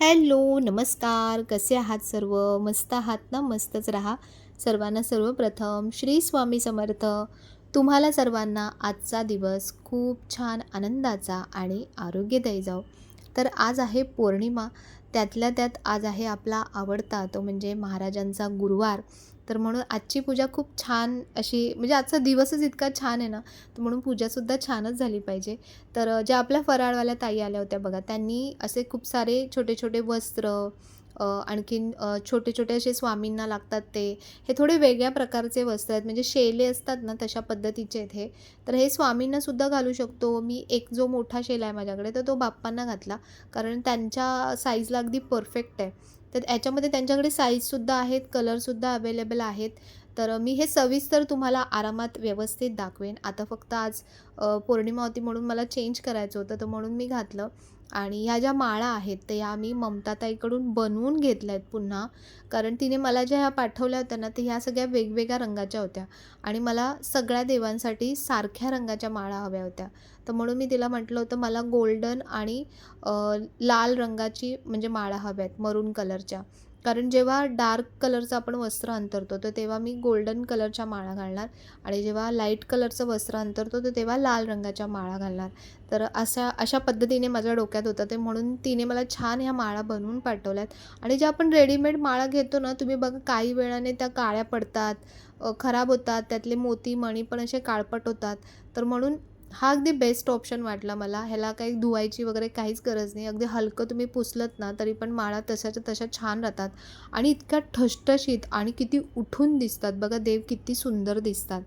Hello, नमस्कार. कसे आहात सर्व? मस्त आहात ना? मस्तच राहा. सर्वांना सर्वप्रथम श्री स्वामी समर्थ. तुम्हाला सर्वांना आजचा दिवस खूप छान आनंदाचा आणि आरोग्यदायी जाओ. तर आज आहे पौर्णिमा. त्यातल्या त्यात आज आहे आपला आवडता तो म्हणजे महाराजांचा गुरुवार. तर म्हणून आजची पूजा खूप छान अशी म्हणजे आजचा दिवसच इतका छान आहे ना, तर म्हणून पूजासुद्धा छानच झाली पाहिजे. तर ज्या आपल्या फराळवाल्या ताई आल्या होत्या बघा, त्यांनी असे खूप सारे छोटे-छोटे वस्त्र आणखीन छोटे-छोटे असे स्वामींना लागतात ते. हे थोडे वेगळ्या प्रकारचे वस्त्र आहेत, म्हणजे शेले असतात ना, तशा पद्धतीचे आहेत हे. तर हे स्वामींनासुद्धा घालू शकतो. मी एक जो मोठा शेला आहे माझ्याकडे, तर तो बाप्पांना घातला. कारण त्यांच्या साईजला अगदी परफेक्ट आहे. तर याच्यामध्ये त्यांच्याकडे साईजसुद्धा आहेत, कलरसुद्धा अवेलेबल आहेत. तर मी हे सविस्तर तुम्हाला आरामात व्यवस्थित दाखवेन. आता फक्त आज पौर्णिमा होती म्हणून मला चेंज करायचं होतं, तर म्हणून मी घातलं. आणि ह्या ज्या माळा आहेत, तर ह्या मी ममताताईकडून बनवून घेतल्या आहेत पुन्हा. कारण तिने मला ज्या ह्या पाठवल्या होत्या ना, तर ह्या सगळ्या वेगवेगळ्या रंगाच्या होत्या आणि मला सगळ्या देवांसाठी सारख्या रंगाच्या माळा हव्या होत्या. तर म्हणून मी तिला म्हटलं होतं, मला गोल्डन आणि लाल रंगाची म्हणजे माळा हव्या आहेत, मरून कलरच्या. कारण जेव्हा डार्क कलरचं आपण वस्त्र अंतरतो, तर तेव्हा मी गोल्डन कलरच्या माळा घालणार आणि जेव्हा लाईट कलरचं वस्त्र अंतरतो, तर तेव्हा लाल रंगाच्या माळा घालणार. तर अशा पद्धतीने माझ्या डोक्यात होतं ते, म्हणून तिने मला छान ह्या माळा बनवून पाठवल्यात. आणि ज्या आपण रेडीमेड माळा घेतो ना, तुम्ही बघा काही वेळाने त्या काळ्या पडतात, खराब होतात, त्यातले मोती मणी पण असे काळपट होतात. तर म्हणून हा अगदी बेस्ट ऑप्शन वाटला मला. ह्याला काही धुवायची वगैरे काहीच गरज नाही. अगदी हलकं तुम्ही पुसलत ना, तरी पण माळा तशाच्या तशा छान राहतात आणि इतक्या ठसठशीत आणि किती उठून दिसतात. बघा देव किती सुंदर दिसतात.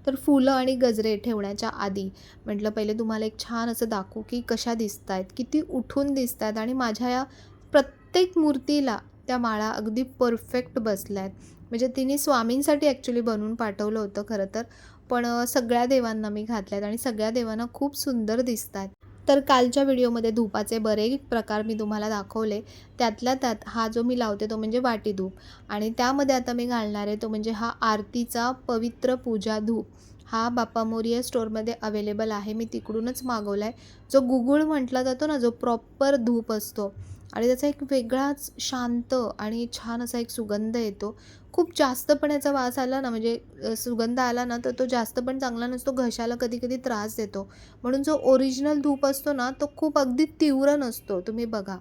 तर फुलं आणि गजरे ठेवण्याच्या आधी म्हटलं पहिले तुम्हाला एक छान असं दाखवू, की कशा दिसतायत, किती उठून दिसतायत आणि माझ्या या प्रत्येक मूर्तीला त्या माळा अगदी परफेक्ट बसल्या आहेत. म्हणजे तिने स्वामींसाठी ॲक्च्युली बनवून पाठवलं होतं खरं तर. पण सगळ्या देवांना मी घातल्यात आणि सगळ्या देवांना खूप सुंदर दिसतायत. तर कालच्या व्हिडिओमध्ये धूपाचे बरेच प्रकार मी तुम्हाला दाखवले. त्यातल्या त्यात हा जो मी लावते तो म्हणजे वाटी धूप आणि त्यामध्ये आता मी घालणार आहे तो म्हणजे हा आरतीचा पवित्र पूजा धूप. हा बाप्पा मोरया स्टोअरमध्ये अवेलेबल आहे. मी तिकडूनच मागवला आहे. जो गुगुळ म्हटला जातो ना, जो प्रॉपर धूप असतो आणि त्याचा एक वेगळाच शांत आणि छान असा एक सुगंध येतो. खूप जास्त पण याचा वास आला ना, म्हणजे सुगंध आला ना, तर तो जास्त पण चांगला नसतो. घशाला कधी-कधी त्रास देतो. म्हणून जो ओरिजिनल धूप असतो ना, तो खूप अगदी तीव्र नसतो. तुम्ही बघा.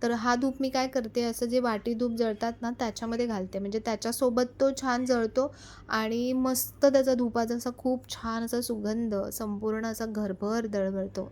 तर हा धूप मी काय करते, असं जे वाटी धूप जळतात ना, त्याच्यामध्ये घालते. म्हणजे त्याच्यासोबत तो छान जळतो आणि मस्त त्याचा धुपाचा असा खूप छान असा सुगंध संपूर्ण असा घरभर दरवळतो.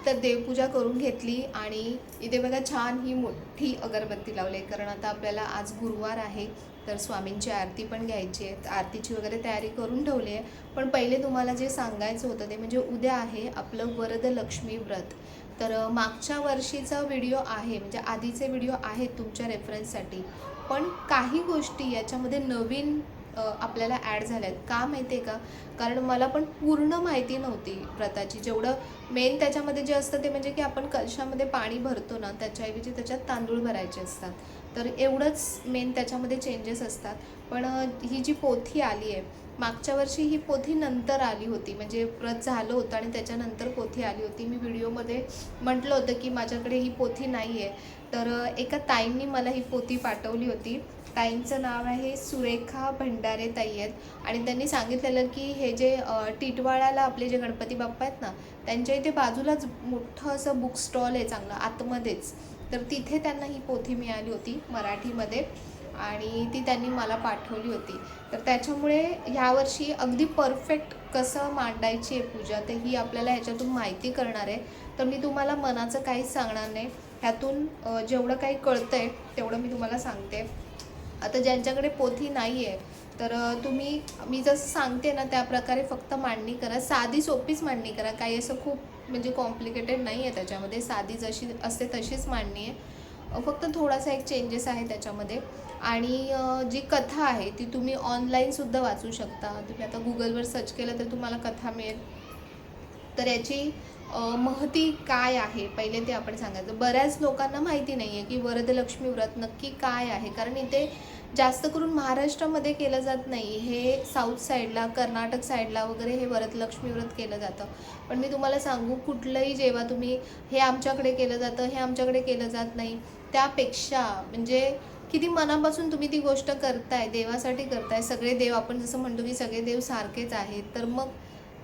तर देवपूजा करून घेतली आणि इथे बघा छान ही मोठी अगरबत्ती लावली, कारण आता आपल्याला आज गुरुवार आहे, तर स्वामींची आरती पण घ्यायची आहे. आरतीची वगैरे तयारी करून ठेवली आहे. पण पहिले तुम्हाला जे सांगायचं होतं ते म्हणजे उद्या आहे आपलं वरदलक्ष्मी व्रत. तर मागच्या वर्षीचा व्हिडिओ आहे, म्हणजे आधीचे व्हिडिओ आहेत तुमच्या रेफरन्ससाठी. पण काही गोष्टी याच्यामध्ये नवीन आपल्याला ॲड झाल्या आहेत. का माहिती आहे का? कारण मला पण पूर्ण माहिती नव्हती व्रताची. जेवढं मेन त्याच्यामध्ये जे असतं ते म्हणजे की आपण कलशामध्ये पाणी भरतो ना, त्याच्याऐवजी त्याच्यात तांदूळ भरायचे असतात. तर एवढंच मेन त्याच्यामध्ये चेंजेस असतात. पण ही जी पोथी आली आहे, मागच्या वर्षी ही पोथी नंतर आली होती. म्हणजे व्रत झालं होतं आणि त्याच्यानंतर पोथी आली होती. मी व्हिडिओमध्ये म्हटलं होतं की माझ्याकडे ही पोथी नाही आहे. तर एका ताईंनी मला ही पोथी पाठवली होती. ताईंचं नाव आहे सुरेखा भंडारे ताई आहेत आणि त्यांनी सांगितलेलं की हे जे टिटवाळ्याला आपले जे गणपती बाप्पा आहेत ना, त्यांच्या इथे बाजूलाच मोठं असं बुक स्टॉल आहे चांगलं आतमध्येच, तर तिथे त्यांना ही पोथी मिळाली होती मराठीमध्ये आणि ती त्यांनी मला पाठवली होती. तर त्याच्यामुळे ह्यावर्षी अगदी परफेक्ट कसं मांडायची आहे पूजा ते ही आपल्याला ह्याच्यातून माहिती करणार आहे. तर मी तुम्हाला मनाचं काहीच सांगणार नाही, ह्यातून जेवढं काही कळतं आहे तेवढं मी तुम्हाला सांगते. आता ज्यांच्याकडे पोथी नाही आहे तर तुम्ही मी जसं सांगते ना त्याप्रकारे फक्त मांडणी करा, साधी सोपीच मांडणी करा, काही असं खूप म्हणजे कॉम्प्लिकेटेड नाही आहे त्याच्यामध्ये, साधी जशी असते तशीच मांडणी आहे. फक्त थोडासा एक चेंजेस आहे त्याच्यामध्ये. आणि जी कथा आहे ती तुम्ही ऑनलाईनसुद्धा वाचू शकता. तुम्ही आता गुगलवर सर्च केलं तर तुम्हाला कथा मिळेल. तर याची महती काय आहे पहिले ते आपण सांगायचं. बऱ्याच लोकांना माहिती नाही आहे की वरदलक्ष्मी व्रत नक्की काय आहे, कारण इथे जास्त करून महाराष्ट्रामध्ये केलं जात नाही. हे साऊथ साईडला, कर्नाटक साईडला वगैरे हे वरदलक्ष्मी व्रत केलं जातं. पण मी तुम्हाला सांगू, कुठलंही जेव्हा तुम्ही हे आमच्याकडे केलं जातं, हे आमच्याकडे केलं जात नाही, त्यापेक्षा म्हणजे किती मनापासून तुम्ही ती गोष्ट करताय, देवासाठी करताय. सगळे देव आपण जसं म्हणतो की सगळे देव सारखेच आहेत, तर मग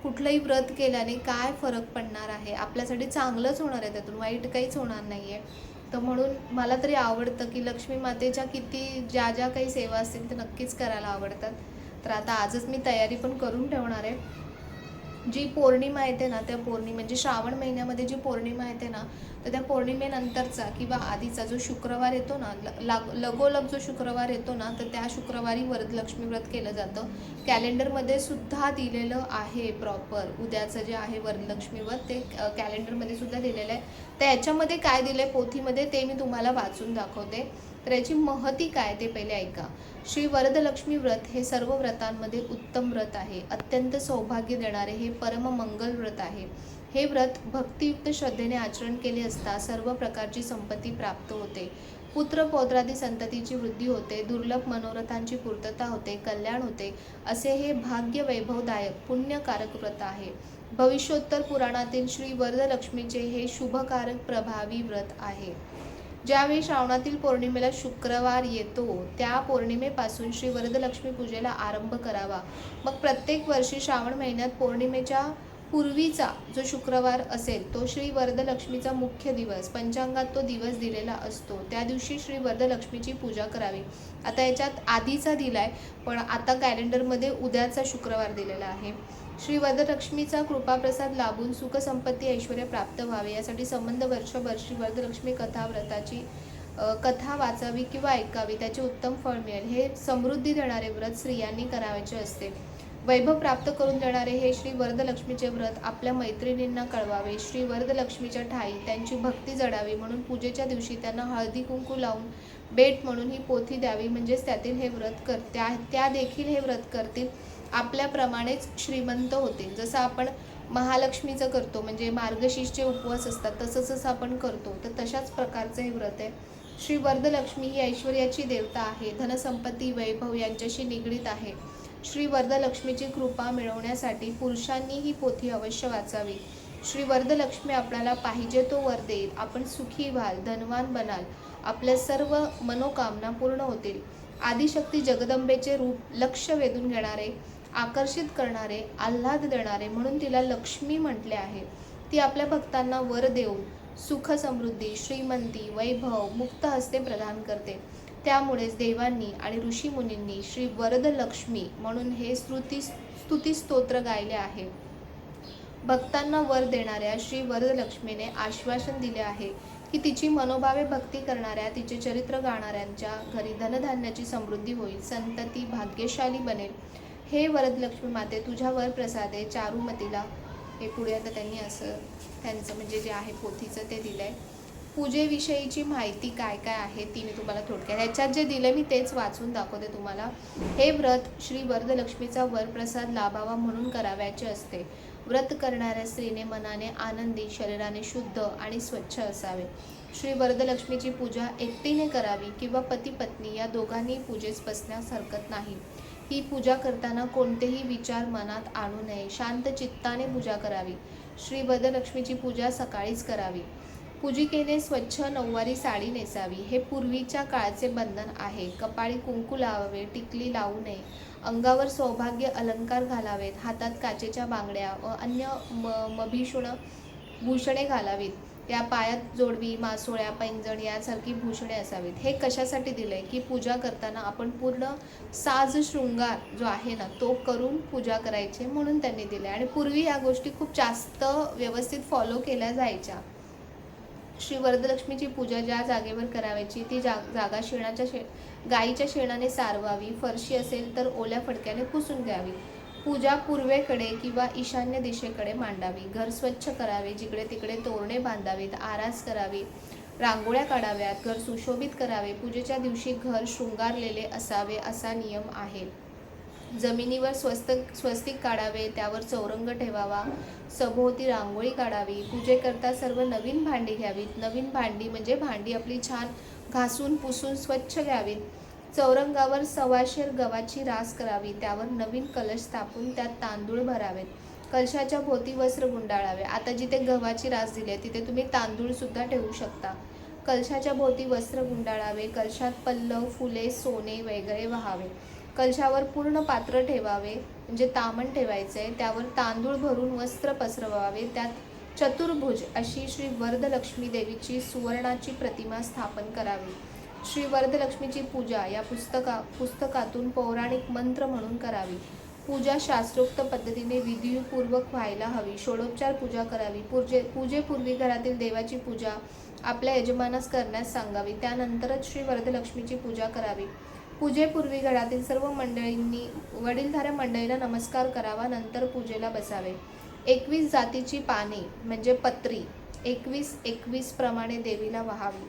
कुठलंही व्रत केल्याने काय फरक पडणार आहे, आपल्यासाठी चांगलंच होणार आहे, त्यातून वाईट काहीच होणार नाही आहे. तर म्हणून मला तरी आवडतं की लक्ष्मी मातेच्या किती ज्या ज्या काही सेवा असतील ते नक्कीच करायला आवडतात. तर आता आजच मी तयारी पण करून ठेवणार आहे. जी पौर्णिमा येते ना, त्या म्हणजे श्रावण महिन्यामध्ये जी पौर्णिमा येते ना, तर त्या पौर्णिमेनंतरचा किंवा आधीचा जो शुक्रवार येतो ना, लगोलग जो शुक्रवार येतो ना, तर त्या शुक्रवारी वरदलक्ष्मी व्रत केलं जातं. कॅलेंडरमध्ये सुद्धा दिलेलं आहे प्रॉपर, उद्याचं जे आहे वरदलक्ष्मी व्रत ते कॅलेंडरमध्ये सुद्धा दिलेलं आहे. तर याच्यामध्ये काय दिलं आहे पोथीमध्ये ते मी तुम्हाला वाचून दाखवते. तर याची महती काय ते पहिले ऐका. श्री वरदलक्ष्मी व्रत हे सर्व व्रतांमध्ये उत्तम व्रत आहे. अत्यंत सौभाग्य देणारे हे परममंगल व्रत आहे. हे व्रत भक्तियुक्त श्रद्धेने आचरण केले असता सर्व प्रकारची संपत्ती प्राप्त होते. पुत्र पौत्रादी संततीची वृद्धी होते, दुर्लभ मनोरथांची पूर्तता होते, कल्याण होते. असे हे भाग्य वैभवदायक पुण्यकारक व्रत आहे. भविष्योत्तर पुराणातील श्री वरदलक्ष्मीचे हे शुभकारक प्रभावी व्रत आहे. ज्यावेळी श्रावणातील पौर्णिमेला शुक्रवार येतो त्या पौर्णिमेपासून श्री वरदलक्ष्मी पूजेला आरंभ करावा. मग प्रत्येक वर्षी श्रावण महिन्यात पौर्णिमेच्या पूर्वीचा जो शुक्रवार असेल तो श्री वरदलक्ष्मीचा मुख्य दिवस, पंचांगात तो दिवस दिलेला असतो, त्या दिवशी श्री वरदलक्ष्मीची पूजा करावी. आता याच्यात आधीचा दिलाय, पण आता कॅलेंडरमध्ये उद्याचा शुक्रवार दिलेला आहे. श्री वरदलक्ष्मीचा कृपाप्रसाद लाभून सुखसंपत्ती ऐश्वर्य प्राप्त व्हावे यासाठी संबंध वर्षभर श्री वरदलक्ष्मी कथा व्रताची कथा वाचावी किंवा ऐकावी, त्याचे उत्तम फळ मिळेल. हे समृद्धी देणारे व्रत स्त्रियांनी करावयाचे असते. वैभव प्राप्त करून देणारे हे श्री वरदलक्ष्मीचे व्रत आपल्या मैत्रिणींना कळवावे. श्री वरदलक्ष्मीच्या ठाई त्यांची भक्ती जडावी म्हणून पूजेच्या दिवशी त्यांना हळदी कुंकू लावून भेट म्हणून ही पोथी द्यावी. म्हणजेच त्यातील हे व्रत त्या देखील हे व्रत करतील, आपल्याप्रमाणेच श्रीमंत होतील. जसं आपण महालक्ष्मीचं करतो, म्हणजे मार्गशीर्षचे उपवास असतात, तसंच आपण करतो, तर तशाच प्रकारचं हे व्रत आहे. श्री वरदलक्ष्मी ही ऐश्वर्याची देवता आहे, धनसंपत्ती वैभव यांच्याशी निगडीत आहे. श्री वरदलक्ष्मीची कृपा मिळवण्यासाठी पुरुषांनी ही पोथी अवश्य वाचावी. श्री वरदलक्ष्मी आपल्याला पाहिजे तो वर देईल, आपण सुखी व्हाल, धनवान बनाल, आपल्या सर्व मनोकामना पूर्ण होतील. आदिशक्ती जगदंबेचे रूप लक्ष वेधून घेणारे, आकर्षित करणारे, आल्हाद देणारे म्हणून तिला लक्ष्मी म्हटले आहे. ती आपल्या भक्तांना वर देऊन सुख समृद्धी, श्रीमंती, वैभव मुक्त हस्ते प्रदान करते. त्यामुळेच देवांनी आणि ऋषीमुनींनी श्री वरदलक्ष्मी म्हणून हे स्तुतिस्तोत्र गायले आहे. भक्तांना वर देणाऱ्या श्री वरदलक्ष्मीने आश्वासन दिले आहे की तिची मनोभावे भक्ती करणाऱ्या, तिचे चरित्र गाणाऱ्यांच्या घरी धनधान्याची समृद्धी होईल, संतती भाग्यशाली बनेल. हे वरदलक्ष्मी माते, तुझ्या वर प्रसादे चारुमतीला. हे पुढे आता त्यांनी असं त्यांचं म्हणजे जे आहे पोथीचं ते दिलं आहे. पूजेविषयीची माहिती काय काय आहे ती मी तुम्हाला थोडक्यात ह्याच्यात जे दिलं मी तेच वाचून दाखवते तुम्हाला. हे व्रत श्री वरदलक्ष्मीचा वरप्रसाद लाभावा म्हणून करावयाचे असते. व्रत करणाऱ्या स्त्रीने मनाने आनंदी, शरीराने शुद्ध आणि स्वच्छ असावे. श्री वरदलक्ष्मीची पूजा एकटीने करावी किंवा पती पत्नी या दोघांनी पूजेस बसण्यास हरकत नाही. ही पूजा करताना कोणतेही विचार मनात आणू नये, शांत चित्ताने पूजा करावी. श्री वरदलक्ष्मीची पूजा सकाळीच करावी. पूजिकेने स्वच्छ नऊवारी साडी नेसावी, हे पूर्वीच्या काळाचे बंधन आहे. कपाळी कुंकू लावावे, टिकली लावू नये. अंगावर सौभाग्य अलंकार घालावेत, हातात काचेच्या बांगड्या व अन्य भूषणे घालावीत, या पायात जोडवी, मासोळ्या, पैंजण यासारखी भूषणे असावीत. हे कशासाठी दिलंय की पूजा करताना आपण पूर्ण साज शृंगार जो आहे ना तो करून पूजा करायची म्हणून त्यांनी दिले. आणि पूर्वी या गोष्टी खूप जास्त व्यवस्थित फॉलो केल्या जायच्या. श्री वरदलक्ष्मीची पूजा ज्या जागेवर करावायची ती जागा गाईच्या शेणाने सारवावी. फरशी असेल तर ओल्या फडक्याने पुसून घ्यावी. पूजा पूर्वेकडे किंवा ईशान्य दिशेकडे मांडावी. घर स्वच्छ करावे, जिकडे तिकडे तोरणे बांधावीत, आरास करावी, रांगोळ्या काढाव्यात, घर सुशोभित करावे. पूजेच्या दिवशी घर शृंगारलेले असावे असा नियम आहे. जमिनीवर स्वस्तिक काढावे, त्यावर चौरंग ठेवावा, सभोवती रांगोळी काढावी. पूजेकरता सर्व नवीन भांडी घ्यावीत. नवीन भांडी म्हणजे भांडी आपली छान घासून पुसून स्वच्छ घ्यावीत. चौरंगावर सवाशेर गव्हाची रास करावी, त्यावर नवीन कलश स्थापून त्यात तांदूळ भरावेत. कलशाच्या भोवती वस्त्र गुंडाळावे. आता जिथे गव्हाची रास दिली आहे तिथे तुम्ही तांदूळ सुद्धा ठेवू शकता. कलशाच्या भोवती वस्त्र गुंडाळावे. कलशात पल्लव, फुले, सोने वगैरे व्हावे. कलशावर पूर्ण पात्र ठेवावे म्हणजे तामण ठेवायचे, त्यावर तांदूळ भरून वस्त्र पसरवावे. त्यात चतुर्भुज अशी श्री वरदलक्ष्मी देवीची सुवर्णाची प्रतिमा स्थापन करावी. श्री वरदलक्ष्मीची पूजा या पुस्तकातून पौराणिक मंत्र म्हणून करावी. पूजा शास्त्रोक्त पद्धतीने विधीपूर्वक व्हायला हवी. षोडोपचार पूजा करावी. पूजेपूर्वी घरातील देवाची पूजा आपल्या यजमानास करण्यास सांगावी. त्यानंतरच श्री वरदलक्ष्मीची पूजा करावी. पूजेपूर्वी घरातील सर्व मंडळींनी वडीलधाऱ्या मंडळींना नमस्कार करावा. नंतर पूजेला बसावे. 21 जातीची पाने म्हणजे पत्री 21 प्रमाणे देवीला वाहावी.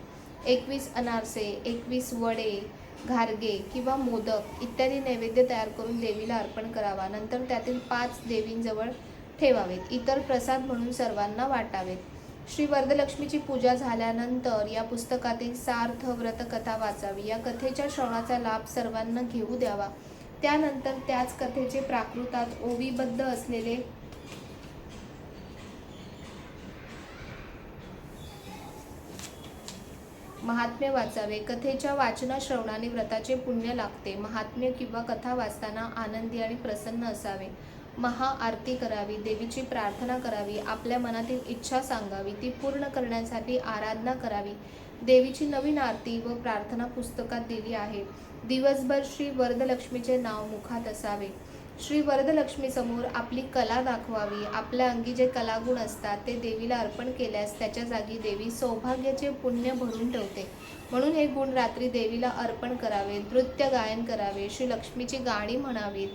21 अनारसे, 21 वडे, घारगे किंवा मोदक इत्यादी नैवेद्य तयार करून देवीला अर्पण करावा. नंतर त्यातील 5 देवींजवळ ठेवावेत. इतर प्रसाद म्हणून सर्वांना वाटावेत. श्री वरदलक्ष्मीची पूजा झाल्यानंतर या पुस्तकातील सार्थ व्रतकथा वाचावी. या कथेच्या श्रवणाचा लाभ सर्वांना घेऊ द्यावा. त्यानंतर त्याच कथेचे प्राकृतात ओवीबद्ध असलेले महात्म्य वाचावे. कथेच्या वाचना श्रवणाने व्रताचे पुण्य लागते. महात्म्य किंवा कथा वाचताना आनंदी आणि प्रसन्न असावे. महाआरती करावी. देवीची प्रार्थना करावी. आपल्या मनातील इच्छा सांगावी. ती पूर्ण करण्यासाठी आराधना करावी. देवीची नवीन आरती व प्रार्थना पुस्तकात दिली आहे. दिवसभर श्री वरदलक्ष्मीचे नाव मुखात असावे. श्री वरदलक्ष्मी समोर आपली कला दाखवावी. आपल्या अंगी जे कलागुण असतात ते देवीला अर्पण केल्यास त्याच्या जागी देवी सौभाग्याचे पुण्य भरून ठेवते. म्हणून हे गुण रात्री देवीला अर्पण करावे. नृत्य गायन करावे. श्री लक्ष्मीची गाणी म्हणावीत.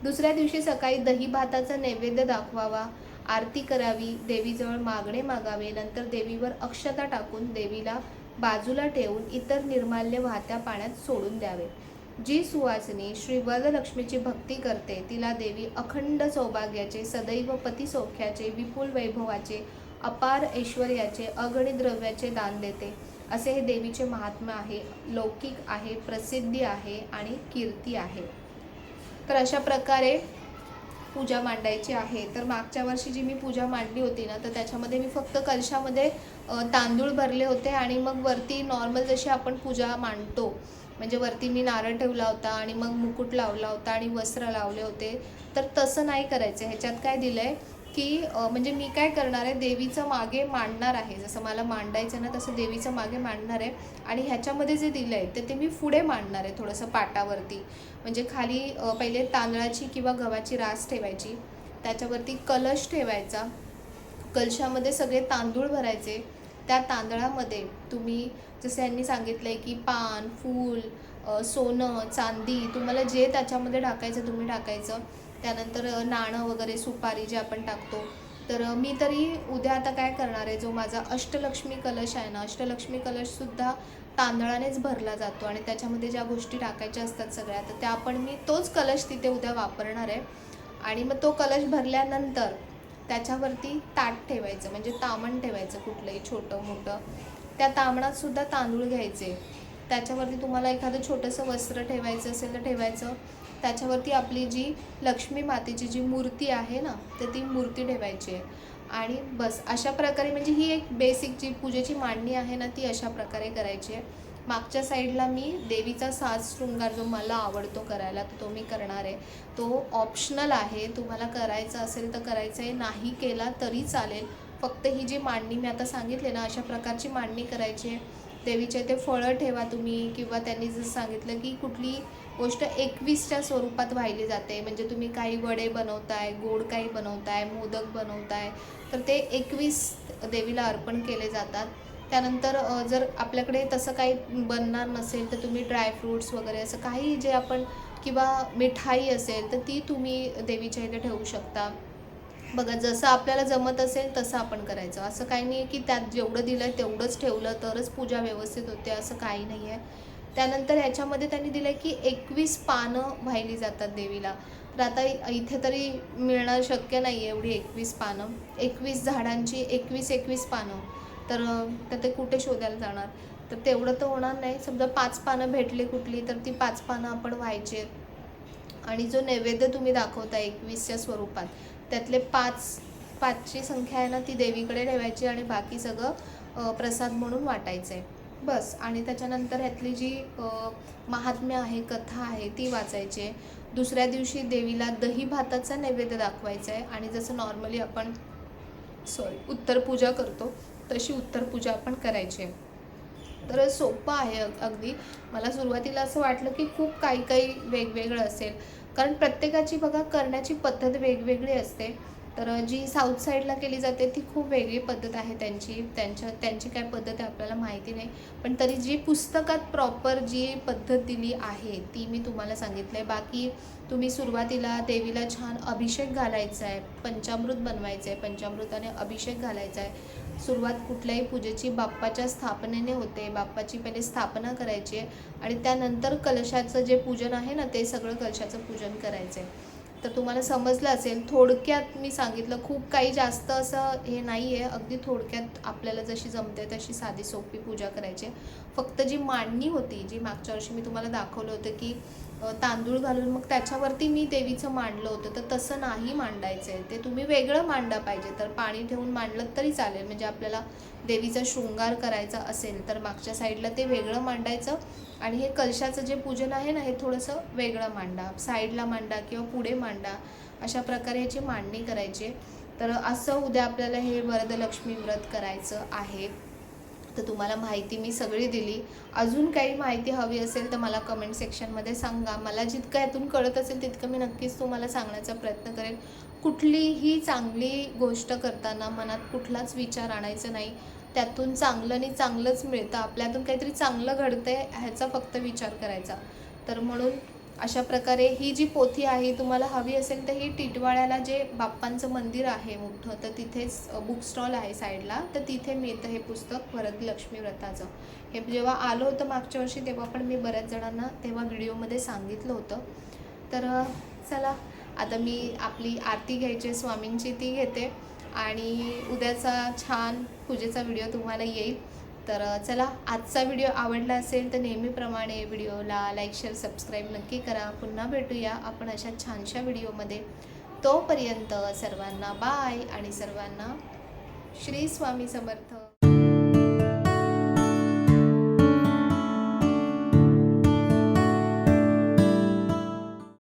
दुसऱ्या दिवशी सकाळी दही भाताचा नैवेद्य दाखवावा. आरती करावी. देवीजवळ मागणे मागावे. नंतर देवीवर अक्षता टाकून देवीला बाजूला ठेवून इतर निर्माल्य वाहत्या पाण्यात सोडून द्यावे. जी सुवासिनी श्री वरदलक्ष्मीची भक्ती करते तिला देवी अखंड सौभाग्याचे, सदैव पतिसौख्याचे, विपुल वैभवाचे, अपार ऐश्वर्याचे, अगणित द्रव्याचे दान देते. असे हे देवीचे महात्म्य आहे. लौकिक आहे, प्रसिद्धी आहे आणि कीर्ती आहे. तर अशा प्रकारे पूजा मांडायची आहे. तर मागच्या वर्षी जी मी पूजा मांडली होती ना तर त्याच्यामध्ये मी फक्त कलशामध्ये तांदूळ भरले होते आणि मग वरती नॉर्मल जशी आपण पूजा मांडतो म्हणजे वरती मी नारळ ठेवला होता आणि मग मुकुट लावला होता आणि वस्त्र लावले होते. तर तसं नाही करायचं. ह्याच्यात काय दिलं आहे की म्हणजे मी काय करणार आहे, देवीचं मागे मांडणार आहे. जसं मला मांडायचं ना तसं देवीचं मागे मांडणार आहे. आणि ह्याच्यामध्ये जे दिलं आहे ते मी पुढे मांडणार आहे थोडंसं पाटावरती. म्हणजे खाली पहिले तांदळाची किंवा गव्हाची रास ठेवायची. त्याच्यावरती कलश ठेवायचा. कलशामध्ये सगळे तांदूळ भरायचे. त्या तांदळामध्ये तुम्ही जसं यांनी सांगितलं आहे की पान, फूल, सोनं, चांदी तुम्हाला जे त्याच्यामध्ये टाकायचं तुम्ही टाकायचं. त्यानंतर नाणं वगैरे, सुपारी जे आपण टाकतो. तर मी तरी उद्या आता काय करणार आहे, जो माझा अष्टलक्ष्मी कलश आहे ना, अष्टलक्ष्मी कलशसुद्धा तांदळानेच भरला जातो आणि त्याच्यामध्ये ज्या गोष्टी टाकायच्या असतात सगळ्या तर त्या आपण मी तोच कलश तिथे उद्या वापरणार आहे. आणि मग तो कलश भरल्यानंतर त्याच्यावरती ताट ठेवायचं म्हणजे तामण ठेवायचं कुठलंही छोटं मोठं. त्या तामणातसुद्धा तांदूळ घ्यायचे. त्याच्यावरती तुम्हाला एखादं छोटंसं वस्त्र ठेवायचं असेल तर ठेवायचं. त्याच्यावरती आपली जी लक्ष्मी मातेची जी मूर्ती आहे ना तर ती मूर्ती ठेवायची आहे. आणि बस अशा प्रकारे म्हणजे ही एक बेसिक जी पूजेची मांडणी आहे ना ती अशा प्रकारे करायची आहे. मागच्या साईडला मी देवीचा साज शृंगार जो मला आवडतो करायला तो मी करणार आहे. तो ऑप्शनल आहे, तुम्हाला करायचा असेल तर करायचं आहे, नाही केला तरी चालेल. फक्त ही जी मांडणी मी आता सांगितले ना, अशा प्रकारची मांडणी करायची आहे. देवीच्या इथे फळं ठेवा तुम्ही, किंवा त्यांनी जसं सांगितलं की कुठली गोष्ट 21च्या स्वरूपात वाहिली जाते. म्हणजे तुम्ही काही वडे बनवताय, गोड काही बनवताय, मोदक बनवताय, तर ते 21 देवीला अर्पण केले जातात. त्यानंतर जर आपल्याकडे तसं काही बनणार नसेल तर तुम्ही ड्रायफ्रूट्स वगैरे असं काही जे आपण, किंवा मिठाई असेल तर ती तुम्ही देवीच्या इथे ठेवू शकता. बघा, जसं आपल्याला जमत असेल तसं आपण करायचं. असं काही नाही आहे की त्यात जेवढं दिलं आहे तेवढंच ठेवलं तरच पूजा व्यवस्थित होते, असं काही नाही आहे. त्यानंतर ह्याच्यामध्ये त्यांनी दिलं आहे की 21 पानं वाहिली जातात देवीला. तर आता इथे तरी मिळणं शक्य नाही आहे एवढी 21 पानं. 21 झाडांची 21 पानं. तर ते कुठे शोधायला जाणार? तर तेवढं तर होणार नाही. समजा 5 पानं भेटली कुठली तर ती 5 पानं आपण व्हायचे. आणि जो नैवेद्य तुम्ही दाखवता 21च्या स्वरूपात, त्यातले 5ची संख्या आहे ना ती देवीकडे ठेवायची आणि बाकी सगळं प्रसाद म्हणून वाटायचं आहे बस. आणि त्याच्यानंतर ह्यातली जी महात्म्य आहे, कथा आहे ती वाचायची आहे. दुसऱ्या दिवशी देवीला दही भाताचा नैवेद्य दाखवायचा आहे. आणि जसं नॉर्मली आपण उत्तर पूजा करतो तशी उत्तर पूजा आपण करायची आहे. तर सोपं आहे अगदी. मला सुरुवातीला असं वाटलं की खूप काही काही वेगवेगळं असेल, कारण प्रत्येकाची बघा करण्याची पद्धत वेगवेगळी असते. तर जी साऊथ साईडला केली जाते ती खूप वेगळी पद्धत आहे त्यांची काय पद्धत आहे आपल्याला माहिती नाही. पण तरी जी पुस्तकात प्रॉपर जी पद्धत दिली आहे ती मी तुम्हाला सांगितलं आहे. बाकी तुम्ही सुरुवातीला देवीला छान अभिषेक घालायचा आहे, पंचामृत बनवायचं आहे, पंचामृताने अभिषेक घालायचा आहे. सुरुवात कुठल्याही पूजेची बाप्पाच्या स्थापनेने होते. बाप्पाची पहिले स्थापना करायची आहे आणि त्यानंतर कलशाचं जे पूजन आहे ना ते सगळं कलशाचं पूजन करायचं आहे. तर तुम्हाला समजलं असेल, थोडक्यात मी सांगितलं. खूप काही जास्त असं हे नाही आहे, अगदी थोडक्यात आपल्याला जशी जमते तशी साधी सोपी पूजा करायची. फक्त जी मांडणी होती, जी मागच्या वर्षी मी तुम्हाला दाखवलं होतं की तांदूळ घालून मग त्याच्यावरती मी देवीचं मांडलं होतं, तर तसं नाही मांडायचं आहे. ते तुम्ही वेगळं मांडा पाहिजे. तर पाणी ठेवून मांडलं तरी चालेल. म्हणजे आपल्याला देवीचा शृंगार करायचा असेल तर मागच्या साईडला ते वेगळं मांडायचं आणि हे कलशाचं जे पूजन आहे ना हे थोडंसं वेगळं मांडा, साईडला मांडा किंवा पुढे मांडा. अशा प्रकारे ह्याची मांडणी करायची. तर असं उद्या आपल्याला हे वरदलक्ष्मी व्रत करायचं आहे. तर तुम्हाला माहिती मी सगळी दिली. अजून काही माहिती हवी असेल तर मला कमेंट सेक्शनमध्ये सांगा. मला जितकं यातून कळत असेल तितकं मी नक्कीच तुम्हाला सांगण्याचा प्रयत्न करेन. कुठलीही चांगली गोष्ट करताना मनात कुठलाच विचार आणायचा नाही. त्यातून चांगलं आणि चांगलंच मिळतं, आपल्यातून काहीतरी चांगलं घडतं आहे ह्याचा फक्त विचार करायचा. तर म्हणून अशा प्रकारे ही जी पोथी आहे तुम्हाला हवी असेल तर ही टिटवाळ्याला जे बाप्पांचं मंदिर आहे मोठं, तर तिथेच बुक स्टॉल आहे साईडला, तर तिथे मिळतं हे पुस्तक वरदलक्ष्मी व्रताचं. हे जेव्हा आलं होतं मागच्या वर्षी तेव्हा पण मी बऱ्याच जणांना तेव्हा व्हिडिओमध्ये सांगितलं होतं. तर चला आता मी आपली आरती घ्यायची स्वामींची ती घेते आणि उद्याचा छान पूजेचा व्हिडिओ तुम्हाला येईल. तर चला, आजचा व्हिडिओ आवडला असेल तर नेहमीप्रमाणे व्हिडिओला लाईक, शेअर, सबस्क्राईब नक्की करा. पुन्हा भेटूया आपण अशा छानशा व्हिडिओमध्ये. तोपर्यंत सर्वांना बाय आणि सर्वांना श्री स्वामी समर्थ.